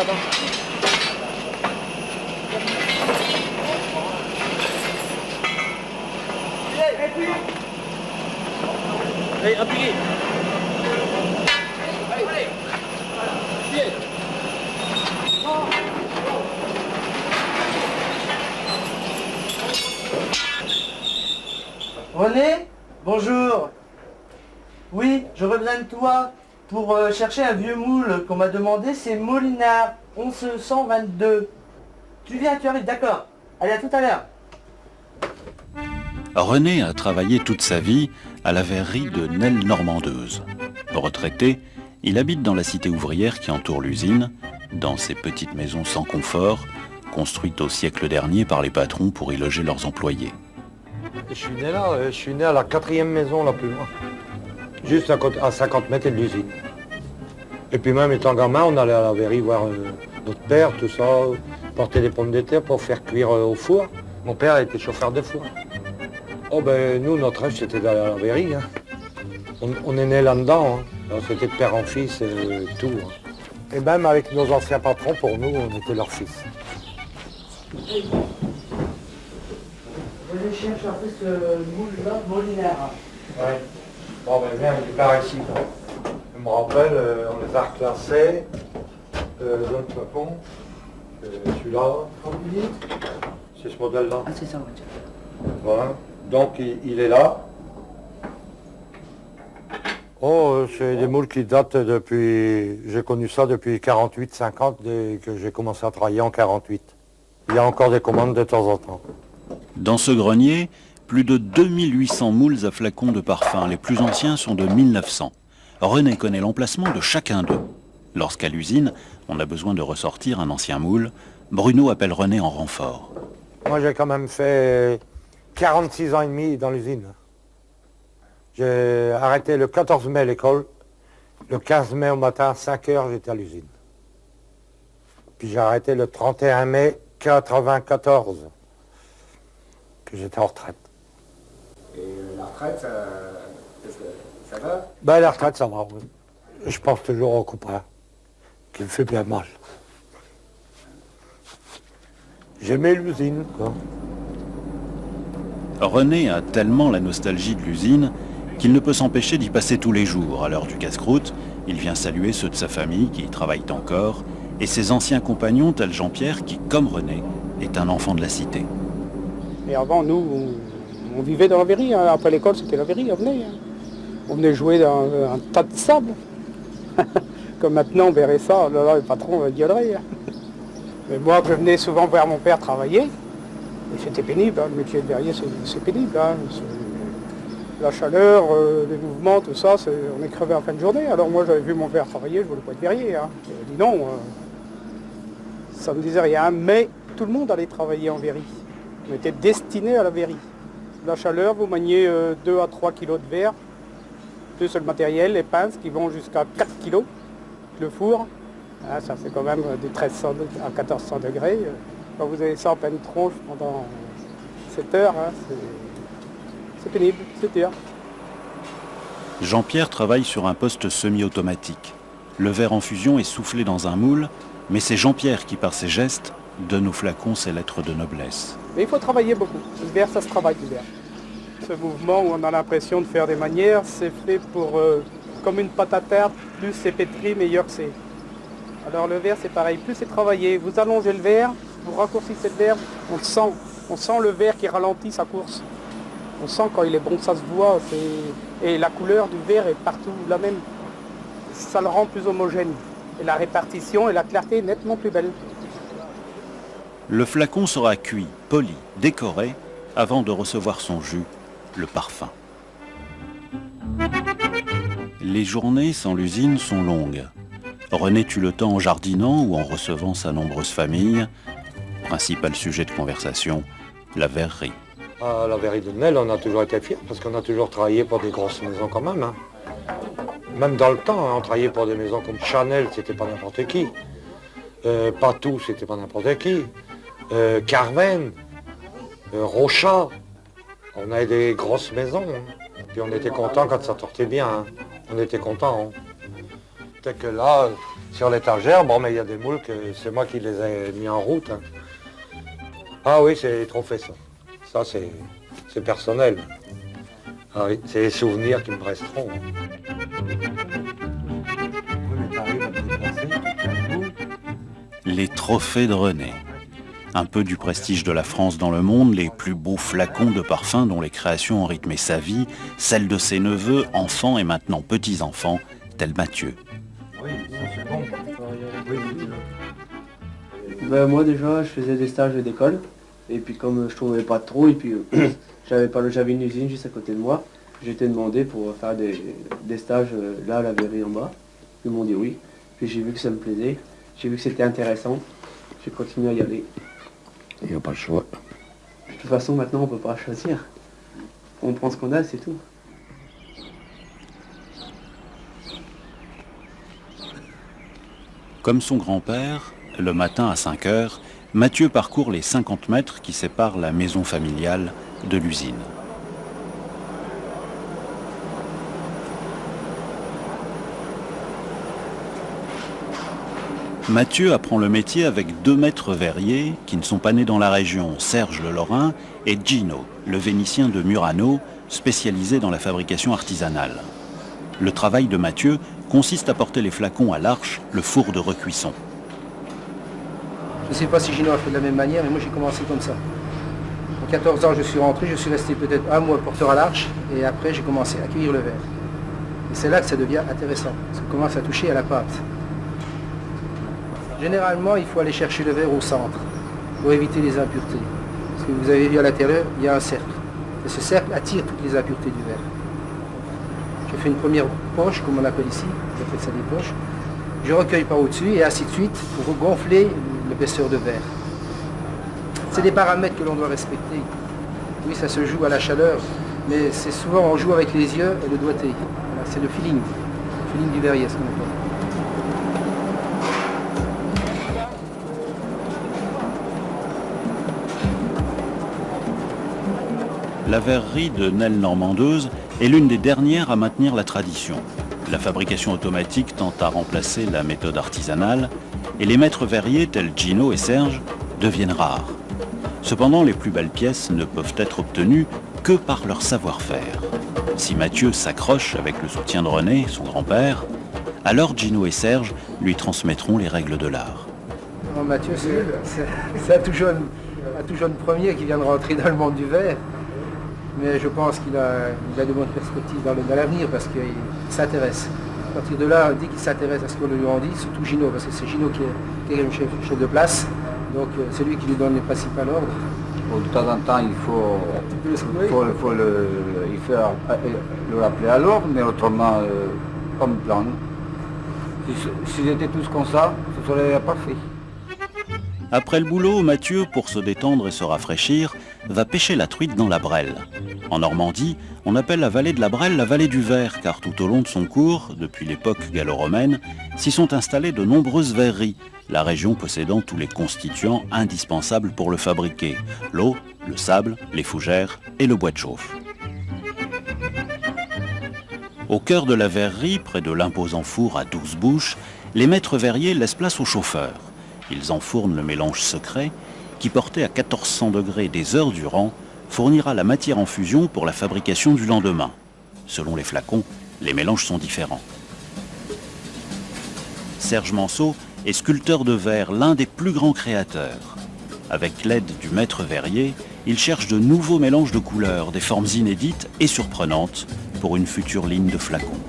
là-bas. Allez, appuyez. René, bonjour. Oui, je reviens de toi pour chercher un vieux moule qu'on m'a demandé, c'est Molinard 1122. Tu arrives, d'accord. Allez, à tout à l'heure. René a travaillé toute sa vie à la verrerie de Nesle-Normandeuse. Retraité, il habite dans la cité ouvrière qui entoure l'usine, dans ces petites maisons sans confort, construites au siècle dernier par les patrons pour y loger leurs employés. Je suis né là, je suis né à la 4e maison la plus loin, juste à 50 mètres de l'usine. Et puis même étant gamin, on allait à la verrerie voir notre père, tout ça, porter des pommes de terre pour faire cuire au four. Mon père était chauffeur de four. Oh ben nous, notre rêve c'était d'aller à la verrerie. Hein. On est né là-dedans, hein. C'était de père en fils, tout. Hein. Et même avec nos anciens patrons, pour nous, on était leurs fils. Je cherche un peu ce moule-là, Molinard. Ouais. Bon ben viens, il est par ici. Quoi. Je me rappelle, on les a reclassés. John Flacon, celui-là. C'est ce modèle-là. Ah, c'est ça, ouais. Voilà. Donc il est là. Oh, c'est des moules qui datent depuis... J'ai connu ça depuis 48-50, dès que j'ai commencé à travailler en 48. Il y a encore des commandes de temps en temps. Dans ce grenier, plus de 2800 moules à flacons de parfum. Les plus anciens sont de 1900. René connaît l'emplacement de chacun d'eux. Lorsqu'à l'usine, on a besoin de ressortir un ancien moule, Bruno appelle René en renfort. Moi, j'ai quand même fait 46 ans et demi dans l'usine. J'ai arrêté le 14 mai l'école. Le 15 mai au matin, à 5 heures, j'étais à l'usine. Puis j'ai arrêté le 31 mai 94, que j'étais en retraite. Et la retraite, ça va? Ben, la retraite, ça va, oui. Je pense toujours au copain, qui me fait bien mal. J'aimais l'usine, quoi. René a tellement la nostalgie de l'usine qu'il ne peut s'empêcher d'y passer tous les jours. À l'heure du casse-croûte, il vient saluer ceux de sa famille qui y travaillent encore et ses anciens compagnons tels Jean-Pierre qui, comme René, est un enfant de la cité. Et avant, nous, on vivait dans la verrerie. Hein. Après l'école, c'était la verrerie, on venait. Hein. On venait jouer dans un tas de sable. Comme maintenant, on verrait ça, là, le patron gueulerait. Hein. Mais moi, je venais souvent voir mon père travailler. Et c'était pénible, hein. Le métier de verrier, c'est pénible. Hein. La chaleur, les mouvements, tout ça, on est crevé en fin de journée. Alors moi, j'avais vu mon père travailler, je voulais pas être verrier. Hein. J'ai dit non, ça ne me disait rien. Mais tout le monde allait travailler en verrerie. On était destiné à la verrerie. La chaleur, vous maniez 2 à 3 kilos de verre, plus le matériel, les pinces qui vont jusqu'à 4 kilos, le four, hein, ça fait quand même de 1300 à 1400 degrés. Quand vous avez ça en pleine tronche pendant 7 heures, hein, c'est pénible, c'est dur. Jean-Pierre travaille sur un poste semi-automatique. Le verre en fusion est soufflé dans un moule, mais c'est Jean-Pierre qui, par ses gestes, donne aux flacons ses lettres de noblesse. Mais il faut travailler beaucoup. Le verre, ça se travaille, le verre. Ce mouvement où on a l'impression de faire des manières, c'est fait pour, comme une pâte à tarte, plus c'est pétri, meilleur que c'est. Alors le verre, c'est pareil, plus c'est travaillé. Vous allongez le verre, vous raccourcissez le verre, on sent le verre qui ralentit sa course. On sent quand il est bon, ça se voit. Et la couleur du verre est partout la même. Ça le rend plus homogène. Et la répartition et la clarté est nettement plus belle. Le flacon sera cuit, poli, décoré, avant de recevoir son jus, le parfum. Les journées sans l'usine sont longues. René tue le temps en jardinant ou en recevant sa nombreuse famille. Principal sujet de conversation, la verrerie. À la verrerie de Nesle, on a toujours été fiers parce qu'on a toujours travaillé pour des grosses maisons quand même. Hein. Même dans le temps, hein, on travaillait pour des maisons comme Chanel, c'était pas n'importe qui. Patou, c'était pas n'importe qui. Carven, Rochat. On avait des grosses maisons. Hein. Puis on était contents quand ça sortait bien. Hein. On était contents. Hein. Peut-être que là, sur l'étagère. Bon, mais il y a des moules que c'est moi qui les ai mis en route. Hein. Ah oui, c'est trop fait ça. Ça, c'est personnel. Ah oui, c'est les souvenirs qui me resteront. Les trophées de René. Un peu du prestige de la France dans le monde, les plus beaux flacons de parfum dont les créations ont rythmé sa vie, celles de ses neveux, enfants et maintenant petits-enfants, tel Mathieu. Oui, c'est bon. Ben, moi déjà je faisais des stages d'école et puis comme je trouvais pas trop et puis j'avais une usine juste à côté de moi, j'ai été demandé pour faire des stages là à la verrie en bas. Ils m'ont dit oui, puis j'ai vu que ça me plaisait, j'ai vu que c'était intéressant, j'ai continué à y aller. Il n'y a pas le choix. De toute façon maintenant on peut pas choisir, on prend ce qu'on a, c'est tout. Comme son grand-père, le matin à 5 heures, Mathieu parcourt les 50 mètres qui séparent la maison familiale de l'usine. Mathieu apprend le métier avec 2 maîtres verriers qui ne sont pas nés dans la région, Serge le Lorrain et Gino, le Vénitien de Murano, spécialisé dans la fabrication artisanale. Le travail de Mathieu consiste à porter les flacons à l'arche, le four de recuisson. Je ne sais pas si Gino a fait de la même manière, mais moi j'ai commencé comme ça. À 14 ans, je suis rentré, je suis resté peut-être un mois porteur à l'arche, et après j'ai commencé à cueillir le verre. Et c'est là que ça devient intéressant, parce qu'on commence à toucher à la pâte. Généralement, il faut aller chercher le verre au centre, pour éviter les impuretés. Parce que vous avez vu à l'intérieur, il y a un cercle. Et ce cercle attire toutes les impuretés du verre. Je fais une première poche, comme on appelle ici, on appelle ça des poches. Je recueille par au-dessus et ainsi de suite pour gonfler l'épaisseur de verre. C'est des paramètres que l'on doit respecter. Oui, ça se joue à la chaleur, mais c'est souvent on joue avec les yeux et le doigté. Voilà, c'est le feeling du verrier, ce qu'on appelle. La verrerie de Nelle Normandeuse est l'une des dernières à maintenir la tradition. La fabrication automatique tend à remplacer la méthode artisanale et les maîtres verriers tels Gino et Serge deviennent rares. Cependant, les plus belles pièces ne peuvent être obtenues que par leur savoir-faire. Si Mathieu s'accroche avec le soutien de René, son grand-père, alors Gino et Serge lui transmettront les règles de l'art. Alors Mathieu, c'est un tout jeune premier qui vient de rentrer dans le monde du verre. Mais je pense qu'il a de bonnes perspectives dans l'avenir parce qu'il s'intéresse. À partir de là, dès qu'il s'intéresse à ce qu'on lui en dit, surtout Gino, parce que c'est Gino qui est le chef de place, donc c'est lui qui lui donne les principaux ordres. De temps en temps, il faut le rappeler à l'ordre, mais autrement, comme plan. S'ils étaient tous comme ça, ce serait parfait. Après le boulot, Mathieu, pour se détendre et se rafraîchir, va pêcher la truite dans la Brelle. En Normandie, on appelle la vallée de la Brelle la vallée du verre, car tout au long de son cours, depuis l'époque gallo-romaine, s'y sont installées de nombreuses verreries, la région possédant tous les constituants indispensables pour le fabriquer, l'eau, le sable, les fougères et le bois de chauffe. Au cœur de la verrerie, près de l'imposant four à 12 bouches, les maîtres verriers laissent place aux chauffeurs. Ils enfournent le mélange secret qui, porté à 1400 degrés des heures durant, fournira la matière en fusion pour la fabrication du lendemain. Selon les flacons, les mélanges sont différents. Serge Manceau est sculpteur de verre, l'un des plus grands créateurs. Avec l'aide du maître verrier, il cherche de nouveaux mélanges de couleurs, des formes inédites et surprenantes pour une future ligne de flacons.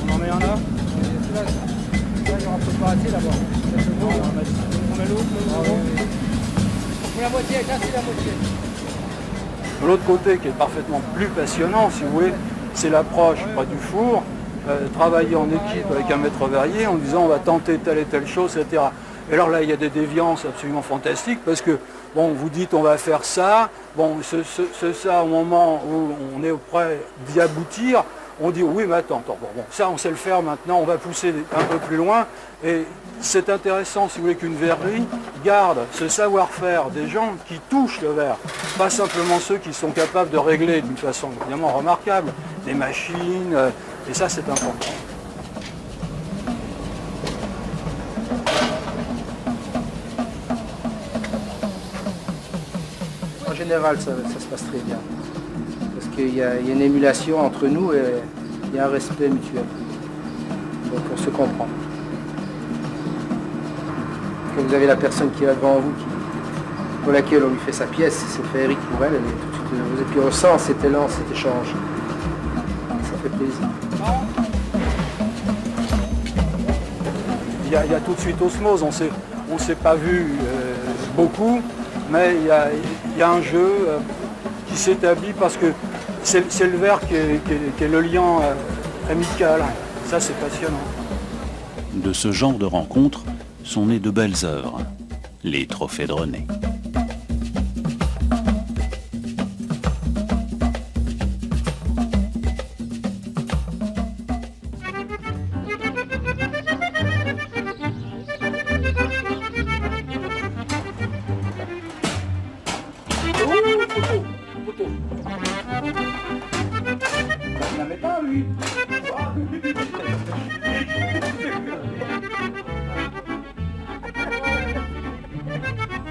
On en met un là. Là, il y aura peut pas assez là-bas. On met l'autre, la moitié, là c'est la moitié. De l'autre côté, qui est parfaitement plus passionnant, si vous voulez, c'est l'approche près du four, travailler en équipe avec un maître verrier en disant on va tenter telle et telle chose, etc. Et alors là, il y a des déviances absolument fantastiques parce que, bon, vous dites on va faire ça, bon, ça au moment où on est près d'y aboutir, on dit oui mais attends, bon, ça on sait le faire maintenant, on va pousser un peu plus loin. Et c'est intéressant, si vous voulez, qu'une verrerie garde ce savoir-faire des gens qui touchent le verre, pas simplement ceux qui sont capables de régler d'une façon évidemment remarquable, des machines, et ça c'est important. général, ça se passe très bien. Parce qu'il y a une émulation entre nous et il y a un respect mutuel. Donc on se comprend. Quand vous avez la personne qui est là devant vous, pour laquelle on lui fait sa pièce, c'est féerique pour elle, elle est tout de suite heureuse. Et puis on sent cet élan, cet échange. Ça fait plaisir. Il y a tout de suite osmose, on s'est pas vu beaucoup, mais il y a un jeu qui s'établit parce que c'est le verre qui est le lien amical. Ça, c'est passionnant. De ce genre de rencontres sont nées de belles œuvres, les trophées de René.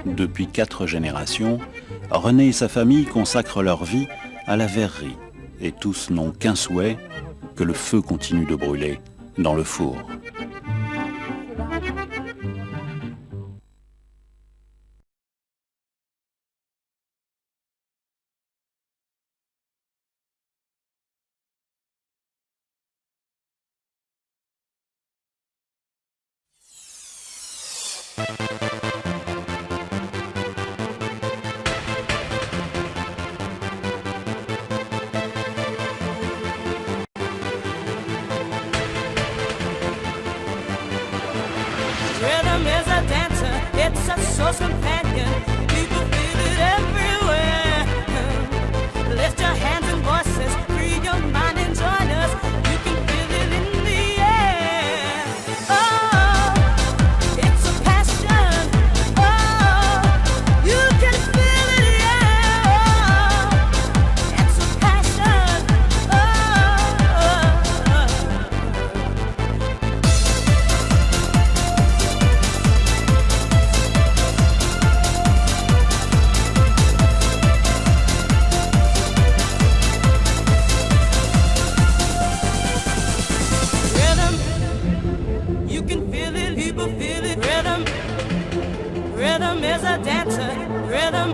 Depuis 4 générations, René et sa famille consacrent leur vie à la verrerie. Et tous n'ont qu'un souhait, que le feu continue de brûler dans le four. Rhythm is a dancer, it's a source companion. People feel it everywhere. Lift your hands and voices, free your mind and join us. You can feel it in the air. Oh, it's a passion. Oh, you can feel it, yeah. Oh, it's a passion. You can feel it, people feel it. Rhythm is a dancer. Rhythm